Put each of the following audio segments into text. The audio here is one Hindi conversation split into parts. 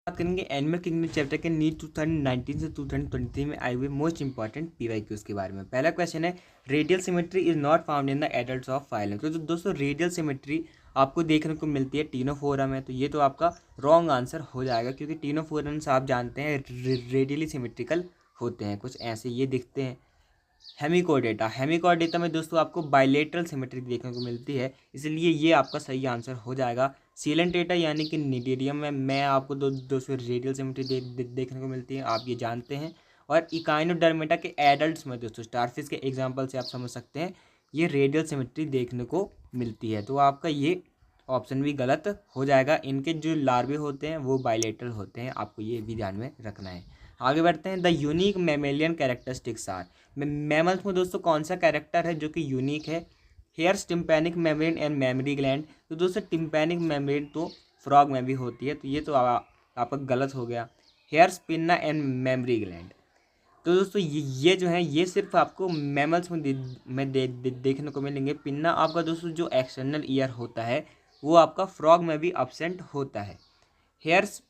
बात करेंगे एनिमल किंगडम चैप्टर के नीट 2019 से 2023 में आई हुए मोस्ट इंपॉर्टेंट पीवाईक्यूज के बारे में। पहला क्वेश्चन है, radial symmetry is not found in the adults of phylum. तो दोस्तों रेडियल सिमेट्री आपको देखने को मिलती है टीनोफोरा में, तो ये तो आपका रॉन्ग आंसर हो जाएगा, क्योंकि टीनोफोरन्स आप जानते हैं रेडियली सिमेट्रिकल होते हैं, कुछ ऐसे ये दिखते हैं। हेमिकॉर्डेटा में दोस्तों आपको बाइलेटरल सिमेट्री देखने को मिलती है, इसलिए ये आपका सही आंसर हो जाएगा। सीलेंटेटा यानी कि निडेरियम में आपको दोस्तों रेडियल सिमेट्री देखने को मिलती है, आप ये जानते हैं। और इकाइनोडर्मेटा के एडल्ट्स में दोस्तों स्टारफिश के एग्जांपल से आप समझ सकते हैं ये रेडियल सिमेट्री देखने को मिलती है, तो आपका ये ऑप्शन भी गलत हो जाएगा। इनके जो लार्वे होते हैं वो बाइलेटरल होते हैं, आपको ये भी ध्यान में रखना है। आगे बढ़ते हैं, the unique mammalian characteristics are. Mammals में दोस्तों कौन सा कैरेक्टर है जो कि यूनिक है? Hairs, tympanic membrane and memory gland. तो दोस्तों टिम्पैनिक मेम्ब्रेन तो फ्रॉग में भी होती है, तो ये तो आपका गलत हो गया। Hairs, pinna and memory gland. तो दोस्तों ये जो है ये सिर्फ आपको मैमल्स में देखने को मिलेंगे। पिन्ना आपका दोस्तों जो एक्सटर्नल ईयर होता है वो आपका फ्रॉग में भी अब्सेंट होता है। Hairs,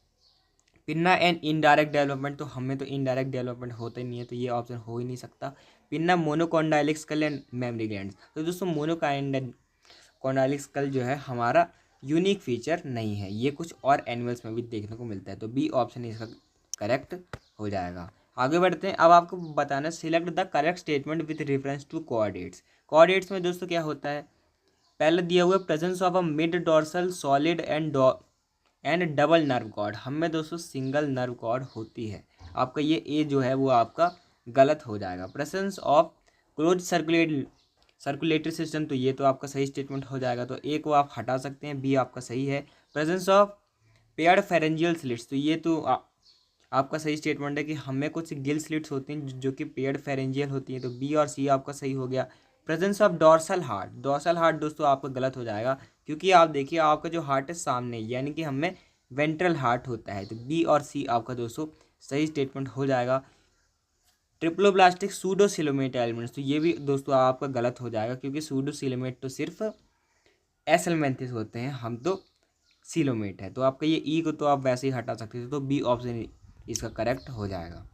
pinna and indirect development, तो हमें तो इनडायरेक्ट डेवलपमेंट होता ही नहीं है, तो ये ऑप्शन हो ही नहीं सकता। Pinna monocondylic skull and mammary glands. तो दोस्तों मोनोकॉन्डाइलिक स्कल जो है हमारा यूनिक फीचर नहीं है, ये कुछ और एनिमल्स में भी देखने को मिलता है, तो बी ऑप्शन इसका करेक्ट हो जाएगा। आगे बढ़ते हैं, अब आपको बताना select the correct statement with reference to coordinates. Coordinates में दोस्तों क्या होता है? पहले दिया हुआ presence of a mid dorsal solid and double nerve cord. हमें दोस्तों सिंगल नर्व कॉर्ड होती है, आपका ये ए जो है वो आपका गलत हो जाएगा। Presence of close circulatory system, तो ये तो आपका सही स्टेटमेंट हो जाएगा, तो ए को आप हटा सकते हैं, बी आपका सही है। Presence of paired pharyngeal slits, तो ये तो आपका सही स्टेटमेंट है कि हमें कुछ गिल स्लिट्स होती हैं जो कि पेयर्ड फेरेंजियल होती हैं, तो बी और सी आपका सही हो गया। प्रेजेंस ऑफ डॉर्सल हार्ट दोस्तों आपका गलत हो जाएगा, क्योंकि आप देखिए आपका जो हार्ट है सामने, यानी कि हमें वेंट्रल हार्ट होता है, तो बी और सी आपका दोस्तों सही स्टेटमेंट हो जाएगा। ट्रिप्लोब्लास्टिक सूडोसिलोमेट एलिमेंट्स, तो ये भी दोस्तों आपका गलत हो जाएगा, क्योंकि सूडोसिलोमेट तो सिर्फ एसलमेंथिस होते हैं, हम तो सिलोमेट है, तो आपका ये ई को तो आप वैसे ही हटा सकते थे, तो बी ऑप्शन इसका करेक्ट हो जाएगा।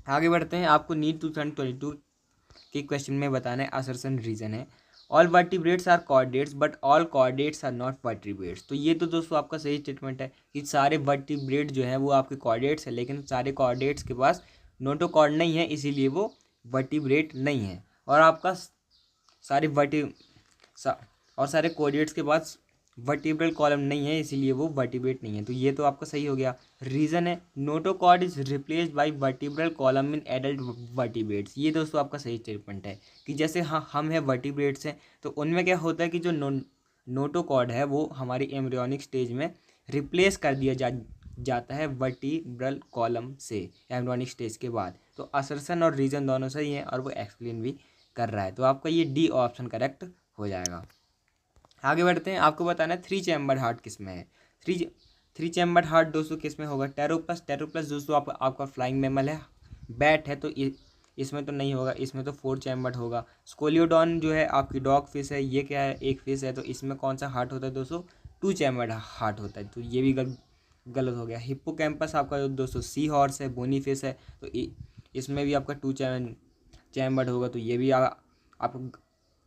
आगे बढ़ते हैं, आपको नीट 2022 के क्वेश्चन में बताना है असर्शन रीजन है। All vertebrates are chordates but all chordates are not vertebrates. तो ये तो दोस्तों आपका सही स्टेटमेंट है कि सारे वर्टिब्रेट जो हैं वो आपके कॉर्डेट्स है, लेकिन सारे कॉर्डेट्स के पास नोटोकॉर्ड नहीं है, इसीलिए वो वर्टिब्रेट नहीं है। और आपका सारे और सारे कॉर्डेट्स के पास वर्टिब्रल कॉलम नहीं है, इसीलिए वो वर्टिब्रेट नहीं है, तो ये तो आपका सही हो गया। रीज़न है notochord is replaced by vertebral column in adult vertebrates. ये दोस्तों आपका सही स्टेटमेंट है कि जैसे हाँ हम हैं वर्टिब्रेट्स हैं, तो उनमें क्या होता है कि जो नोटोकॉर्ड है वो हमारी एम्ब्रियोनिक स्टेज में रिप्लेस कर दिया जाता है वर्टिब्रल कॉलम से एम्ब्रियोनिक स्टेज के बाद। तो असर्शन और रीज़न दोनों सही हैं और वो एक्सप्लेन भी कर रहा है, तो आपका ये डी ऑप्शन करेक्ट हो जाएगा। आगे बढ़ते हैं, आपको बताना है 3 चैम्बर हार्ट किस में है। थ्री चैम्बर हार्ट दोस्तों किस में होगा? टेरोप्लस दोस्तों आपका फ्लाइंग मैमल है, बैट है, तो इसमें तो नहीं होगा, इसमें तो 4 चैम्बर होगा। स्कोलियोडॉन जो है आपकी डॉग फिश है, ये क्या है? एक फिश है, तो इसमें कौन सा हार्ट होता है दोस्तों? 2 चैम्बर हार्ट होता है, तो ये भी गलत हो गया। हिप्पोकैम्पस आपका दोस्तों सी हॉर्स है, बोनी फिश है, तो इसमें भी आपका 2 चैम्बर होगा, तो ये भी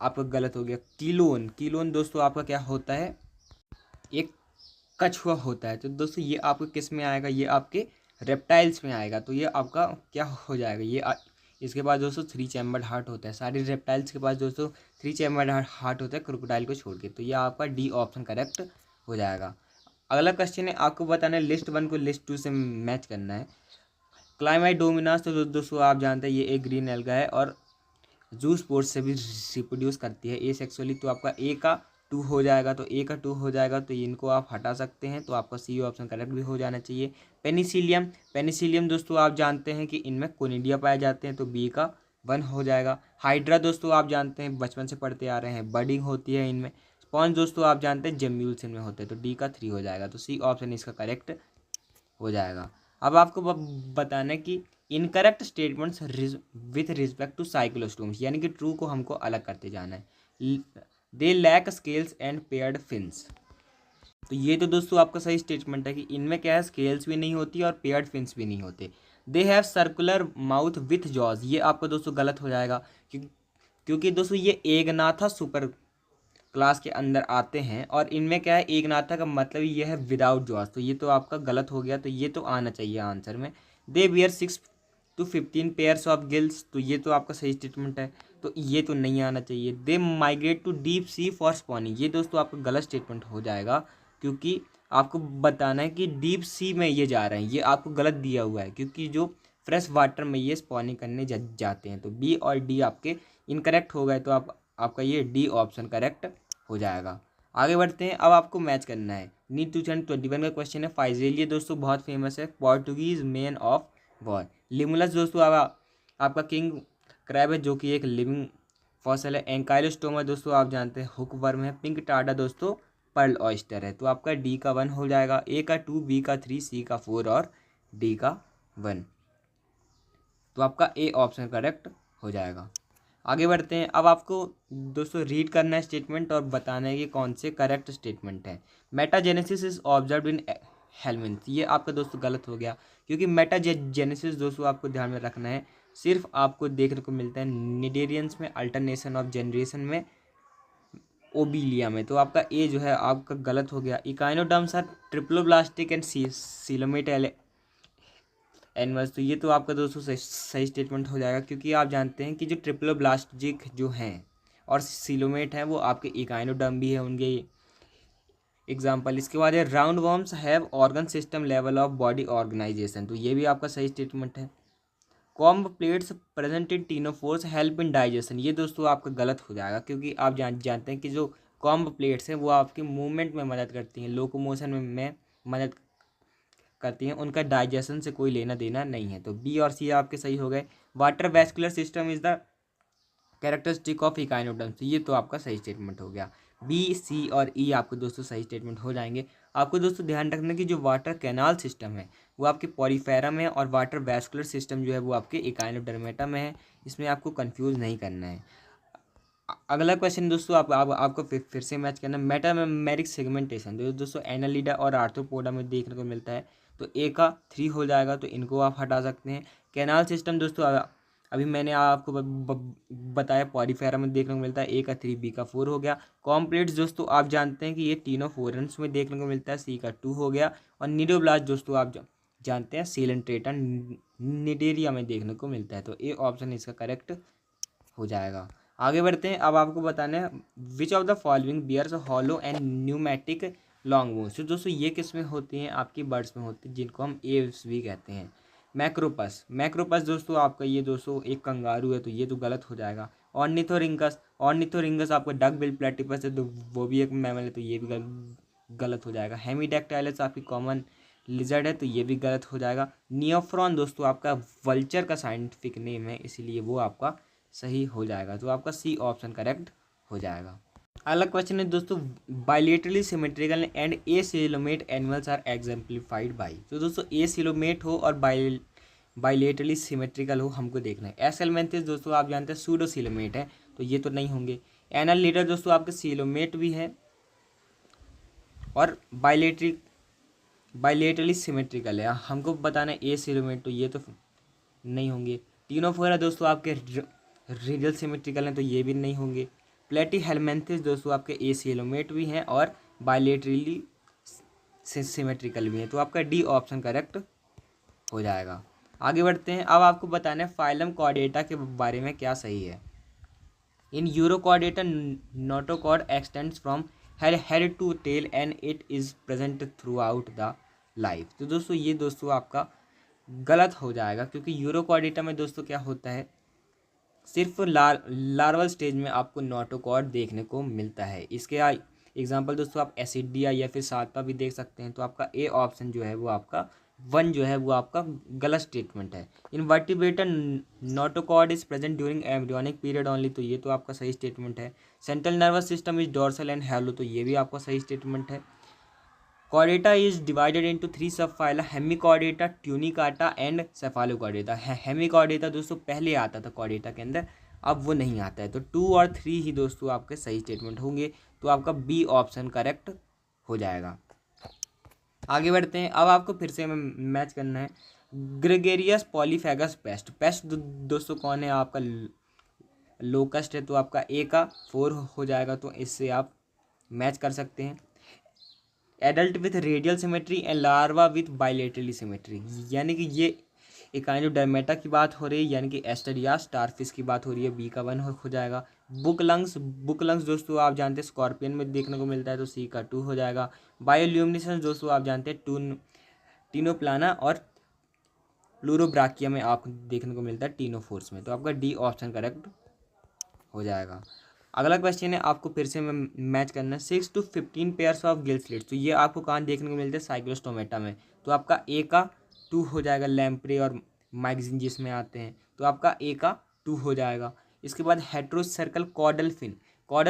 आपका गलत हो गया। कीलोन दोस्तों आपका क्या होता है? एक कछुआ होता है, तो दोस्तों ये आपको किस में आएगा? ये आपके रेप्टाइल्स में आएगा, तो ये आपका क्या हो जाएगा? इसके पास दोस्तों 3 चैम्बर हार्ट होता है, सारे रेप्टाइल्स के पास दोस्तों 3 चैम्बर हार्ट होता है क्रोकोडाइल को छोड़ के, तो ये आपका डी ऑप्शन करेक्ट हो जाएगा। अगला क्वेश्चन है, आपको बताना है लिस्ट 1 को लिस्ट 2 से मैच करना है। क्लाइमाइडोमिनास, तो दोस्तों आप जानते हैं ये एक ग्रीन एल्गा है और जू स्पोर्ट्स से भी रिप्रोड्यूस करती है ए सेक्सुअली, तो आपका ए का 2 हो जाएगा, तो ए का 2 हो जाएगा, तो इनको आप हटा सकते हैं, तो आपका सी ऑप्शन करेक्ट भी हो जाना चाहिए। पेनिसिलियम दोस्तों आप जानते हैं कि इनमें कोनिडिया पाए जाते हैं, तो बी का 1 हो जाएगा। हाइड्रा दोस्तों आप जानते हैं बचपन से पढ़ते आ रहे हैं, बर्डिंग होती है इनमें। स्पॉन्ज दोस्तों आप जानते हैं जेम्यूल्स इनमें होते हैं, तो डी का 3 हो जाएगा, तो सी ऑप्शन इसका करेक्ट हो जाएगा। अब आपको बताना है कि incorrect statements with respect to cyclostomes, यानी कि ट्रू को हमको अलग करते जाना है। They lack scales and paired fins. तो ये तो दोस्तों आपका सही स्टेटमेंट है कि इनमें क्या है, स्केल्स भी नहीं होती और पेयर्ड फिन्स भी नहीं होते। They have circular mouth with jaws, ये आपका दोस्तों गलत हो जाएगा, क्योंकि दोस्तों ये एगनाथा सुपर क्लास के अंदर आते हैं और इनमें क्या है, एगनाथा का मतलब ये है विदाउट जॉज, तो ये तो आपका गलत हो गया, तो ये तो आना चाहिए आंसर में। दे beer 6 to 15 pairs of gills, तो ये तो आपका सही स्टेटमेंट है, तो ये तो नहीं आना चाहिए। They migrate to deep sea for spawning, ये दोस्तों आपका गलत स्टेटमेंट हो जाएगा, क्योंकि आपको बताना है कि डीप सी में ये जा रहे हैं, ये आपको गलत दिया हुआ है, क्योंकि जो फ्रेश वाटर में ये स्पॉनिंग करने जाते हैं। तो बी और डी आपके इनकरेक्ट हो गए, तो आपका ये डी ऑप्शन करेक्ट हो जाएगा। आगे बढ़ते हैं, अब आपको मैच करना है। नीट 2021 का क्वेश्चन है, फाइजेलिया दोस्तों बहुत फेमस है, Portuguese man of war. Limulus दोस्तों आपका किंग क्रैब है, जो कि एक लिविंग फॉसल है। एंकाइलोस्टोमा दोस्तों आप जानते हैं हुक वर्म है। पिंक टाडा दोस्तों पर्ल ऑयस्टर है। तो आपका डी का 1 हो जाएगा, ए का 2, बी का 3, सी का 4 और डी का 1। तो आपका ए ऑप्शन करेक्ट हो जाएगा। आगे बढ़ते हैं, अब आपको दोस्तों रीड करना है स्टेटमेंट और बताना है कि कौन से करेक्ट स्टेटमेंट है। मेटाजेनेसिस इज ऑब्जर्व्ड इन हेलमिन्थ, ये आपका दोस्तों गलत हो गया, क्योंकि मेटाजेनेसिस दोस्तों आपको ध्यान में रखना है, सिर्फ आपको देखने को मिलता है निडेरियंस में, अल्टरनेशन ऑफ जनरेशन में, ओबिलिया में। तो आपका ए जो है आपका गलत हो गया। Echinoderms are triploblastic and coelomate animals, तो ये तो आपका दोस्तों सही स्टेटमेंट हो जाएगा, क्योंकि आप जानते हैं कि जो ट्रिप्लोब्लास्टिक जो हैं और सीलोमेट हैं वो आपके इकाइनोडर्म भी है उनके एग्जाम्पल। इसके बाद है roundworms have organ system level of body organisation, तो ये भी आपका सही स्टेटमेंट है। Comb plates present in ctenophores help in digestion, ये दोस्तों आपका गलत हो जाएगा, क्योंकि आप जानते हैं कि जो कॉम्ब प्लेट्स हैं वो आपके मूवमेंट में मदद करती हैं, लोकोमोशन में मदद करती हैं, उनका डाइजेशन से कोई लेना देना नहीं है। तो बी और सी आपके सही हो गए। Water vascular system is the characteristic of echinoderm, तो ये तो आपका सही स्टेटमेंट हो गया। बी, सी और ई आपको दोस्तों सही स्टेटमेंट हो जाएंगे। आपको दोस्तों ध्यान रखना कि जो वाटर कैनाल सिस्टम है वो आपके पॉरीफेरा में है और वाटर वैस्कुलर सिस्टम जो है वो आपके इकाइनोडर्मेटा में है, इसमें आपको कंफ्यूज नहीं करना है। अगला क्वेश्चन दोस्तों आपको फिर से मैच करना है। मेटामेरिक सेगमेंटेशन जो दोस्तों एनालिडा और आर्थ्रोपोडा में देखने को मिलता है, तो ए का 3 हो जाएगा, तो इनको आप हटा सकते हैं। कैनाल सिस्टम दोस्तों अभी मैंने आपको बताया पॉरीफेरा में देखने को मिलता है, ए का 3, बी का 4 हो गया। कॉम्प्लेट्स दोस्तों आप जानते हैं कि ये तीनों फोरेंस में देखने को मिलता है, सी का 2 हो गया। और निडोब्लास्ट दोस्तों आप जानते हैं सीलेंट्रेटा निडेरिया में देखने को मिलता है, तो ए ऑप्शन इसका करेक्ट हो जाएगा। आगे बढ़ते हैं, अब आपको बताना है which of the following bears hollow and pneumatic long bones, तो दोस्तों ये किस में होती हैं, आपकी बर्ड्स में होती हैं, जिनको हम एव्स भी कहते हैं। मैक्रोपस दोस्तों आपका ये दोस्तों एक कंगारू है, तो ये तो गलत हो जाएगा। ऑर्निथोरिंगस आपका डक बिल प्लेटिपस है, तो वो भी एक मैमल है, तो ये भी गलत हो जाएगा। हेमीडेक्टाइलस आपकी कॉमन लिजर्ड है, तो ये भी गलत हो जाएगा। नियोफ्रॉन दोस्तों आपका वल्चर का साइंटिफिक नेम है, इसीलिए वो आपका सही हो जाएगा, तो आपका सी ऑप्शन करेक्ट हो जाएगा। अगला क्वेश्चन है दोस्तों, bilaterally symmetrical and acoelomate animals are exemplified by, तो दोस्तों एसिलोमेट हो और बायलेटरली सिमेट्रिकल हो हमको देखना है। एसेलमेंथिस दोस्तों आप जानते हैं सूडो सिलोमेट है, तो ये तो नहीं होंगे। एनालिडा दोस्तों आपके सिलोमेट भी है और बायलेटरली सिमेट्रिकल है, हमको बताना है एसिलोमेट, तो ये तो नहीं होंगे। टीनोफोरा दोस्तों आपके रेडियल सिमेट्रिकल हैं, तो ये भी नहीं होंगे। प्लेटी हेलमेंथिस दोस्तों आपके एसिलोमेट भी हैं और बायलेटरली सिमेट्रिकल भी हैं, तो आपका डी ऑप्शन करेक्ट हो जाएगा। आगे बढ़ते हैं, अब आपको बताना है फाइलम कॉर्डेटा के बारे में क्या सही है। In Urochordata notochord extends from head to tail and it is present throughout the life, तो दोस्तों ये दोस्तों आपका गलत हो जाएगा, क्योंकि यूरोकॉर्डेटा में दोस्तों क्या होता है, सिर्फ लार्वल स्टेज में आपको नोटोकॉर्ड देखने को मिलता है। इसके एग्जांपल दोस्तों आप एसिडिया या फिर सातपा भी देख सकते हैं, तो आपका ए ऑप्शन जो है वो आपका 1 जो है वो आपका गलत स्टेटमेंट है। Invertebrata notochord is present during embryonic period only, तो ये तो आपका सही स्टेटमेंट है। Central nervous system is dorsal and hollow, तो ये भी आपका सही स्टेटमेंट है। Chordata is divided into 3 subphyla, Hemichordata, Tunicata and Cephalochordata. Hemichordata दोस्तों पहले आता था कॉर्डेटा के अंदर, अब वो नहीं आता है, तो 2 और 3 ही दोस्तों आपके सही स्टेटमेंट होंगे, तो आपका बी ऑप्शन करेक्ट हो जाएगा। आगे बढ़ते हैं। अब आपको फिर से हमें मैच करना है ग्रेगेरियस पॉलीफेगस पेस्ट। पेस्ट दोस्तों कौन है, आपका लोकस्ट है, तो आपका ए का 4 हो जाएगा, तो इससे आप मैच कर सकते हैं। Adult with radial symmetry and larva with bilaterally symmetry, यानी कि ये एकाइनोडर्मेटा की बात हो रही है, यानी कि एस्टेरिया स्टारफिश की बात हो रही है, बी का 1 हो जाएगा। बुक लंग्स दोस्तों आप जानते हैं स्कॉर्पियन में देखने को मिलता है, तो सी का 2 हो जाएगा। बायोल्यूमिनेसेंस दोस्तों आप जानते हैं टीनोप्लाना और प्लूरोब्राकिया में आपको देखने को मिलता है टीनोफोर्स में, तो आपका डी ऑप्शन करेक्ट हो जाएगा। अगला क्वेश्चन है, आपको फिर से मैच करना है 6 to 15 pairs of gill slits, तो ये आपको कहाँ देखने को मिलते हैं, साइक्लोस्टोमेटा में, तो आपका ए का 2 हो जाएगा। लैम्प्रे और मैगजीन जिसमें आते हैं, तो आपका ए का 2 हो जाएगा। इसके बाद हेट्रोसर्कल कॉडल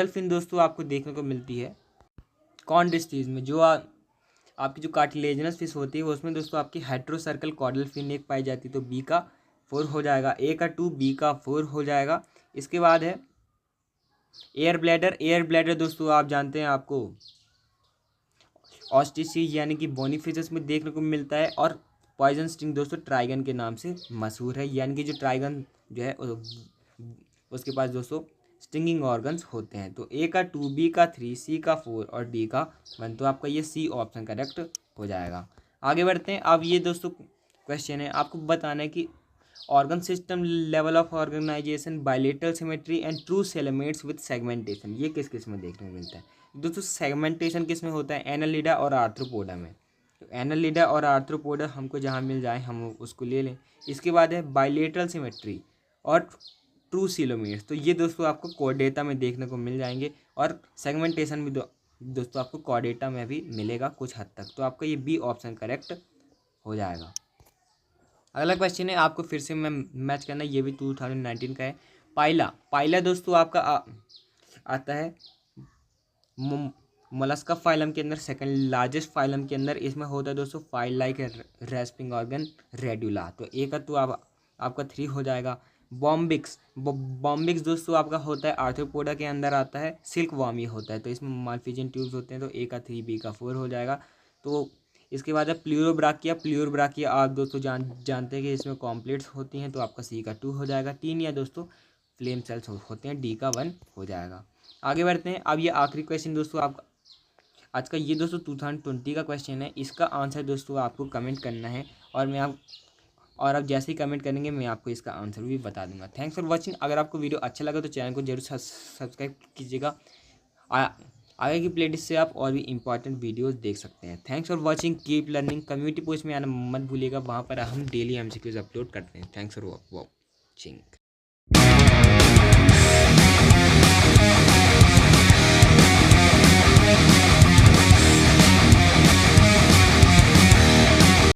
फिन दोस्तों आपको देखने को मिलती है कॉन्ड्रिस्टीज में, जो आपकी जो कार्टिलेजनस फिश होती है उसमें दोस्तों आपकी हेट्रोसर्कल कॉडल फिन एक पाई जाती है, तो बी का 4 हो जाएगा। ए का 2, बी का 4 हो जाएगा। इसके बाद है एयर ब्लैडर दोस्तों आप जानते हैं आपको ऑस्टिसीज यानी कि बोनीफिशेस में देखने को मिलता है, और पॉइजन स्टिंग दोस्तों ट्राइगन के नाम से मशहूर है, यानी कि जो ट्राइगन जो है उसके पास दोस्तों स्टिंगिंग ऑर्गन्स होते हैं। तो ए का 2, बी का 3, सी का 4 और डी का 1, तो आपका ये सी ऑप्शन करेक्ट हो जाएगा। आगे बढ़ते हैं। अब ये दोस्तों क्वेश्चन है, आपको बताना है कि organ system level of organisation, bilateral symmetry and true coelomates with segmentation, ये किस किस में देखने को मिलता है। दोस्तों सेगमेंटेशन किस में होता है, एनालिडा और आर्थ्रोपोडा में, तो एनालिडा और आर्थ्रोपोडा हमको जहाँ मिल जाए हम उसको ले लें। इसके बाद है बाइलेटरल सिमेट्री और ट्रू सीलोमेट्स, तो ये दोस्तों आपको कॉर्डेटा में देखने को मिल जाएंगे, और सेगमेंटेशन भी दोस्तों आपको कॉर्डेटा में भी मिलेगा कुछ हद तक, तो आपका ये बी ऑप्शन करेक्ट हो जाएगा। अगला क्वेश्चन है, आपको फिर से मैं मैच करना है, ये भी 2019 का है। पाइला दोस्तों आपका आता है मोलस्का फाइलम के अंदर, सेकंड लार्जेस्ट फाइलम के अंदर। इसमें होता है दोस्तों file like respiring organ radula, तो ए का 2 आपका 3 हो जाएगा। बॉम्बिक्स दोस्तों आपका होता है आर्थ्रोपोडा के अंदर आता है, सिल्क वॉर्म ये होता है, तो इसमें माल्फिजियन ट्यूब्स होते हैं, तो ए का 3, बी का 4 हो जाएगा। तो इसके बाद है प्लूरोब्राकिया आप दोस्तों जानते हैं कि इसमें कॉम्प्लेट्स होती हैं, तो आपका सी का 2 हो जाएगा। टीनिया दोस्तों फ्लेम सेल्स होते हैं, डी का 1 हो जाएगा। आगे बढ़ते हैं। अब ये आखिरी क्वेश्चन दोस्तों आपका आज का, ये दोस्तों 2020 का क्वेश्चन है। इसका आंसर दोस्तों आपको कमेंट करना है, और आप जैसे ही कमेंट करेंगे मैं आपको इसका आंसर भी बता दूंगा। Thanks for watching. अगर आपको वीडियो अच्छा लगा तो चैनल को जरूर सब्सक्राइब कीजिएगा। आगे की प्लेलिस्ट से आप और भी इंपॉर्टेंट वीडियोस देख सकते हैं। Thanks for watching, keep learning. Community post में आना मत भूलिएगा, वहाँ पर हम डेली MCQs अपलोड करते हैं। Thanks for watching.